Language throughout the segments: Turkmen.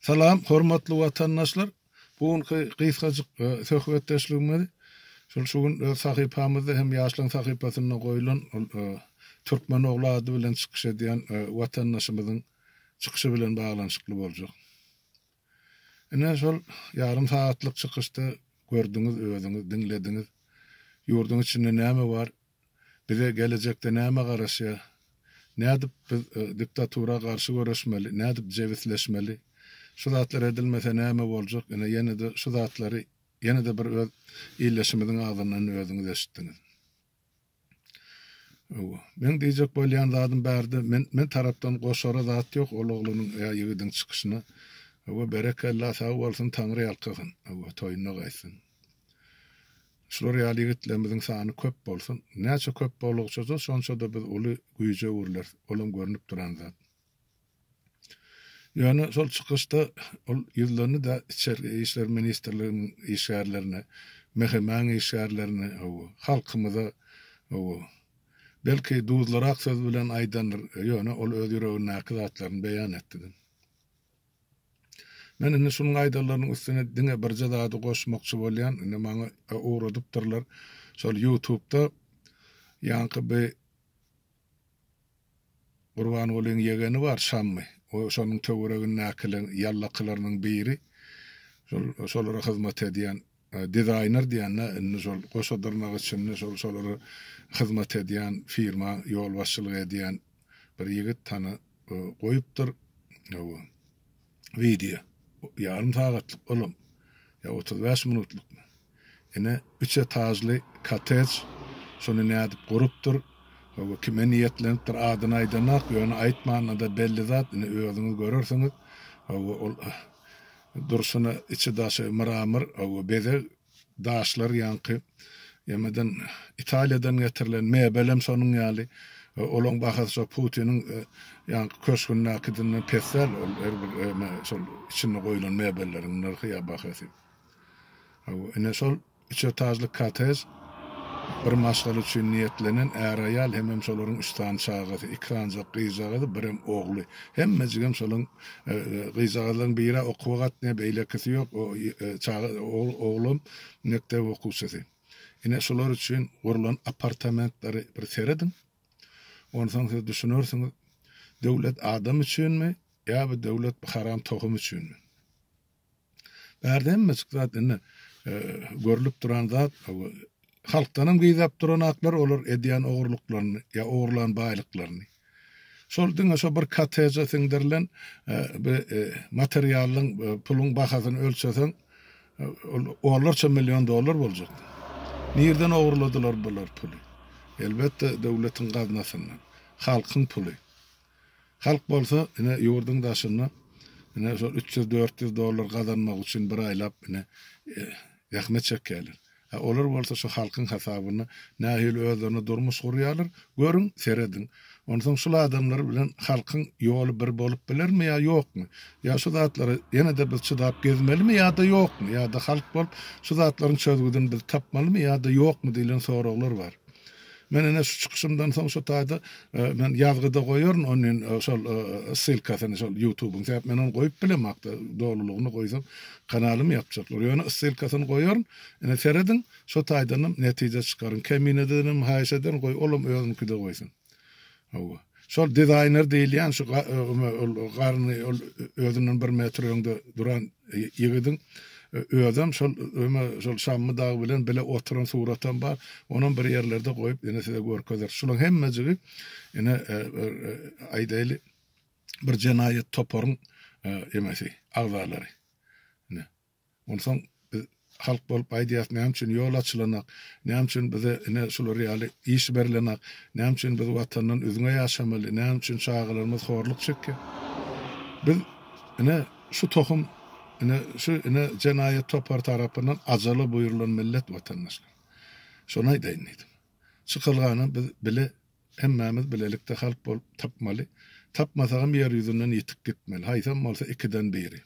Salam, hormatly watandaşlar. Bugünkü gysgaçyk söhbetdeşligimiz şol sahypamyzda hem ýaşlyň sahypasyna goýulan Türkmen oglady bilen çykyş edýän watandaşymyzyň çykyşy bilen baglanyşykly boljak. Ene şol ýarym saatlyk çykyşda gördüňiz, özüňiz dinlediňiz. Ýurduň içinde näme bar? Bize gelecekde näme garaşýar? Nädip biz diktatura garşy göreşmeli? Nädip jewitleşmeli? Şu zatlar edilmese näme boljak? Ene ýene de şu zatlary ýene de bir öz illeşimiziň agzyndan özüňiz eşitdiňiz. Men diýjek bolýan zadym bärde men tarapdan goşara zat ýok ol oglunyň ýa ýigidin çykyşyna. Berekallah sag bolsun Taňry ýalkysyn. Toýuny gaýsyn. Şular ýalygytleriň sany köp bolsun. Näçe köp bolugça şonça da biz uly güýje urlar. Olam görünüp duran zat. Yani sol çykyşda ol ýyllarny da içerki işler ministrliginiň işgärlerine, mehman işgärlerine, halkymyza belki duzlarak söz bilen aýdandyr. Ýöne ol öz ýüregine akdatlaryny beýan etdi. Men indi şunuň aýdalarynyň üstüne diňe bir jadady goşmakçy bolýan, indi maňa uğradypdyrlar. Şol YouTube'da ýanky bir Gurban bolan ýegeni bar Şammy. O şonuň töwereginiň näkilen ýallakylarynyň biri. Şolara hyzmat edýän dizayner diýenler, indi şol goşadyrmak üçin şolara hyzmat edýän firma, ýol başçylyk edýän bir ýigit tany goýupdyr. Video. Yarım saatlik oğlum. Ya 35 minutluk. Ene 3 etajlı kotej. Şonu ne edip kuruptur. Kime niyetlenipdir adını aydanak. Yönü aytmanına da belli zat. Ene özünüz görürsünüz. Dursuna içi daşı mıramır. Beze daşlar yankı. Yemeden İtalya'dan getirilen mebelem sonun yali. Olan bakası Putin'in yani köşkünün akidinden pesel sol içine koyulan mebellerin narxıya bakası. Ene sol üç etajlı kotej bir maşgal üçün niyetlenen ərayal hem solorun üstan çağısı, ikranca qıyıcağıdı birim oğlu. Hem mecigem solun qıyıcağıların biri okuvat ne beylekisi yok. Oğlum nekde okusesi. Ene solor üçün kurulan apartamentları bir seredin. Ondan siz düşünürsünüz, devlet adam için mi, ya bu devlet haram tohum için mi? Bärden mi zaten görülüp duran zat, halktanım giyzap duran aklar olur edýän oğurluklarını, ya oğurlan baylıklarını. Şol diňe şo bir kateja singdirilen materialın, pulun bahasyny ölçesen, onlarca milyon dolar boljak. Nerden oğurladylar bular pulu? Elbette devletin gaznasından, halkın pulu. Halk bolsa, ine ýurduň daşyna, ine 300-400 dolar kazanmak için bir aylap, ine ýahmet çekýärler. Olar bolsa şu halkın hasabyny nähil özlerini durmuş gurýarlar, görüň, seredin. Ondan şol adamlar bilen halkın ýoly bir bolup bilermi ya ýokmy? Ya şu zatlary ýene de biz çydap gezmelimi ya da ýokmy? Ya da halk bolup şu zatlaryň çözgüdini biz tapmalymy ya da ýokmy diýilen soraglar bar. Men ene şu çykyşymdan soň şu taýda men ýazgyda goýaryn onuň şol ssilkasyny şol YouTube'un sebäp men onu goýup bilemakda dolulygyny goýsam kanalym ýapjaklar. Ýöne ssilkasyny goýaryn, ene seredin şu taýdan netije çykaryn. Kemineden haýşeden goý, olum özünkide goýsyn. Şol dizayner diýilýän şu garny özünden 1 metr öňde duran ýigidin özüm şol Şammy dağı bilen bile oturan suratan bar. Onun bir yerlerde goýup ene size görkezler. Şular hemmejigi ene aýdaly bir jenaýet toporun emesi agzalary. Ne. Ondan halk bolup aýdýar näme üçin ýol açylanak, näme üçin bize ene şular ýaly iş berilenak, näme üçin biz watandan özüňe ýaşamaly, näme üçin çağalarymyz horluk çekýär. Biz ene şu tohum ene jenaýet topar tarapyndan ajaly buyurulan millet watandaşlar. Şonu aýdaýyn diýdim. Çykylgany biz bile hemmämiz bilelikde halk bolup tapmaly. Tapmasagam ýer ýüzünden ýitip gitmeli. Haýsam bolsa 2-den biri.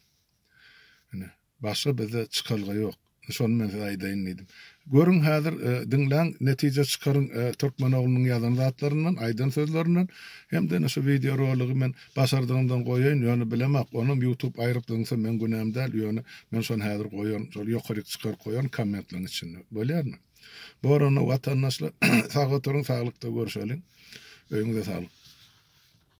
Başga bize çykylgy ýok. Şonu men size aýdaýyn diýdim. Görün häzir dinlen netije çıkarın Türkmenoğlu'nun yazan zatlarından, aydın sözlerinden hem de şu video rolugy men basardığımdan goýayn, ýöne bilemek. Onu YouTube aýrypdygynsa men günäm däl, ýöne men şonu häzir goýan, şol ýokary çykar goýan kommentleriň içinde. Bolýarmy? Bu arany watandaşlar sağ oturun, sağlykda görüşelim. Öýüňize sağlyk.